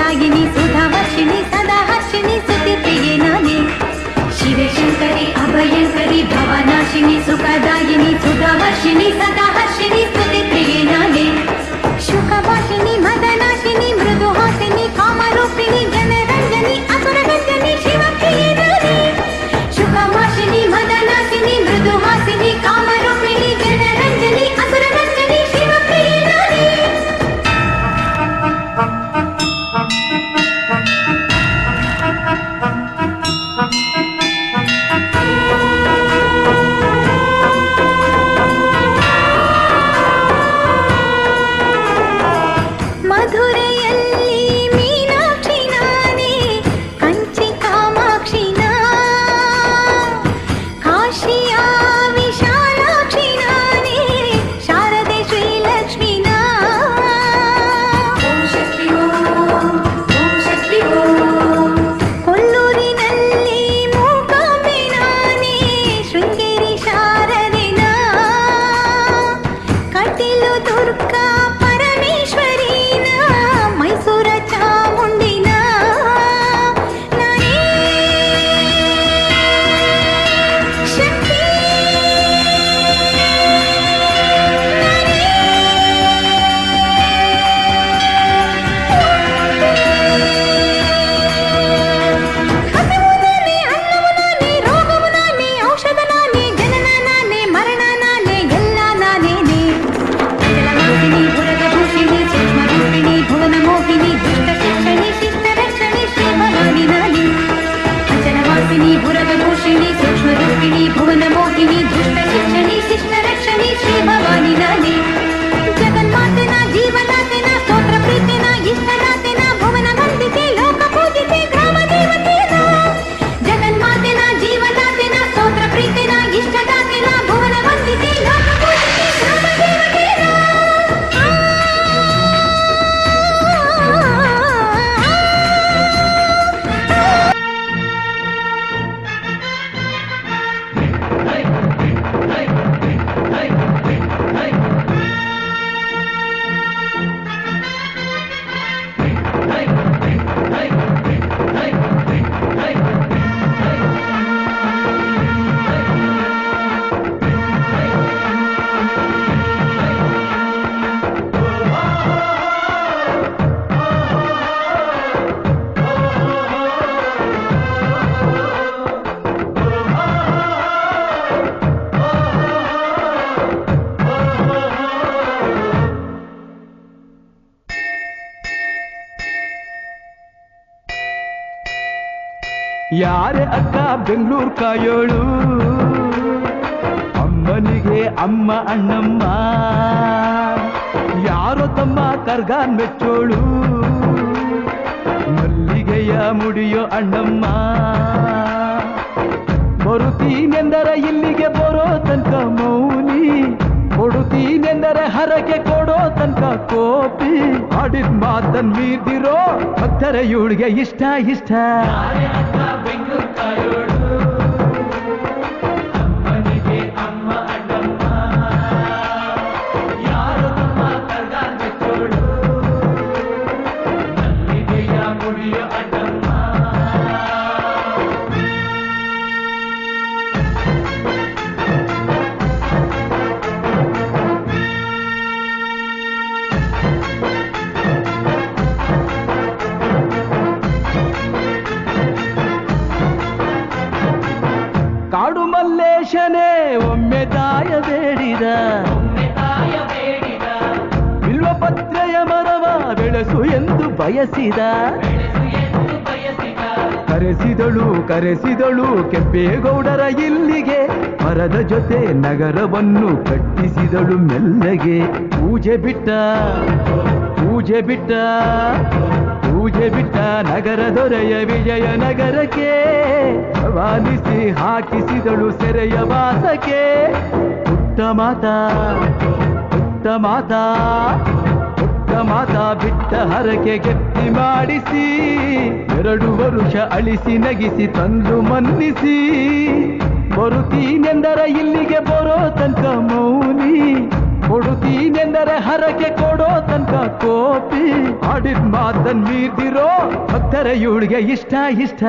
सुखदायिनी सुधावर्षिणी सदा हर्षिणी स्तुतिप्रिये नाने शिवशङ्करि अभयङ्करि भवनाशिनी सुखदायिनी सुधावर्षिणी सदा हर्षिणी स्तुतिप्रिये नाने शुकभाषिणी मदनाशिनी मृदुहासिनी कामरूपिणी जनरञ्जनी असुरगञ्जनी शिवप्रिये नाने शुकभाषिणी मदनाशिनी मृदुहासिनी कामरूपिणी जनरञ्जनी असुरगञ्जनी शिवप्रिये नाने ಮಧುರೆಯಲ್ಲಿ ಮೀನಾಕ್ಷಿ ನಾನೇ ಕಂಚಿ ಕಾಮಾಕ್ಷಿ ನಾ ಕಾಶಿಯ ವಿಶಾಲಾಕ್ಷಿ ನಾನೇ ಶಾರದೆ ಶ್ರೀಲಕ್ಷ್ಮಿ ನಾ ಓಂ ಶಕ್ತಿ ಓಂ ಶಕ್ತಿ ಓಂ ಕೊಲ್ಲೂರಿನಲ್ಲಿ ಮೂಕಾಂಬೆ ನಾನೇ ಶೃಂಗೇರಿ ಶಾರದೆ ನಾ ಕಟೀಲು ದುರ್ಗಾ ಪರಮೇಶ್ವರಿ ನಾ ಮೈಸೂರ ಚಾಮುಂಡಿ ನಾ ನಾನೇ ಶಕ್ತಿ ಹಸಿವು ನಾನೇ ಅನ್ನವು ನಾನೇ ರೋಗವು ನಾನೇ ಔಷಧ ನಾನೇ ಜನನ ನಾನೇ ಮರಣ ನಾನೇ ಎಲ್ಲ ನಾನೇನೆ ಅಚಲವಾಸಿನಿ ಪುರಗಭೂಷಿಣಿ ಸೂಕ್ಷ್ಮರೂಪಿಣಿ ಭುವನ ಮೋಹಿನಿ ದುಷ್ಟ ಶಿಕ್ಷಣಿ ಶಿಷ್ಟ ರಕ್ಷಣಿ ಶ್ರೀ ಭವಾನಿ ನಾನೇ ಅಚಲವಾಸಿನಿ ಪುರಗಭೂಷಿಣಿ ಸೂಕ್ಷ್ಮರೂಪಿಣಿ ಭುವನ ಮೋಹಿನಿ ದುಷ್ಟ ಶಿಕ್ಷಣಿ ಶಿಷ್ಟ ರಕ್ಷಣಿ ಶ್ರೀ ಭವಾನಿ ನಾನೇ ಜಗನ್ಮಾತೆನ ಜೀವನಾತೆನ ಸ್ತೋತ್ರ ಪ್ರೀತಿನ ಇಷ್ಟದಾತೆನ ಭುವನ ವಂದಿತೆ ಲೋಕ ಪೂಜಿತೆ ಗ್ರಾಮ ದೇವತೆನ ಜಗನ್ಮಾತೆನ ಜೀವದಾತೆನ ಸ್ತೋತ್ರ ಪ್ರೀತಿನ ಇಷ್ಟದಾತೆನ ಭುವನ ವಂದಿತೆ ಲೋಕ ಪೂಜಿತೆ ಗ್ರಾಮ ದೇವತೆನ ಯಾರೇ ಅಕ್ಕ ಬೆಂಗಳೂರು ಕಾಯೋಳು ಅಮ್ಮನಿಗೆ ಅಮ್ಮ ಅಣ್ಣಮ್ಮ ಯಾರೋ ತಮ್ಮ ಕರ್ಗಾನ್ ಮೆಚ್ಚೋಳು ಮಲ್ಲಿಗೆಯ ಮುಡಿಯೋ ಅಣ್ಣಮ್ಮ ಬರುತ್ತೀನೆಂದರೆ ಇಲ್ಲಿಗೆ ಬರೋ ತನಕ ಮೌನಿ ಕೊಡುತ್ತೀನೆಂದರೆ ಹರಕೆ ಕೊಡೋ ತನಕ ಕೋಪಿ ಆಡಿದ ಮಾತನ್ ಮೀರ್ದಿರೋ ಭಕ್ತರ ಇವಳಿಗೆ ಇಷ್ಟ ಇಷ್ಟ ಕಾಡು ಮಲ್ಲೇಶನೇ ಒಮ್ಮೆ ತಾಯ ಬೇಡಿದ ಬಿಲ್ವಪತ್ರೆಯ ಮರವ ಬೆಳೆಸು ಎಂದು ಬಯಸಿದ ಕರೆಸಿದಳು ಕೆಂಪೇಗೌಡರ ಇಲ್ಲಿಗೆ ಮರದ ಜೊತೆ ನಗರವನ್ನು ಕಟ್ಟಿಸಿದಳು ಮೆಲ್ಲಗೆ ಪೂಜೆ ಬಿಟ್ಟ ನಗರ ದೊರೆಯ ವಿಜಯನಗರಕ್ಕೆ ವಾಲಿಸಿ ಹಾಕಿಸಿದಳು ಸೆರೆಯ ವಾಸಕ್ಕೆ ಪುಟ್ಟ ಮಾತಾ ಬಿಟ್ಟ ಹರಕೆ ಗೆತ್ತಿ ಮಾಡಿಸಿ 2 ವರುಷ ಅಳಿಸಿ ನಗಿಸಿ ತಂದು ಮನ್ನಿಸಿ ಬರುತ್ತೀನೆಂದರೆ ಇಲ್ಲಿಗೆ ಬರೋ ತನಕ ಮೌನಿ ಕೊಡುತ್ತೀನೆಂದರೆ ಹರ ಹರಕೆ ಕೊಡೋ ತನಕ ಕೋಪಿ ಆಡಿದ್ ಮಾತನ್ ಮೀರ್ದಿರೋ ಭಕ್ತರ ಇವಳಿಗೆ ಇಷ್ಟ ಇಷ್ಟ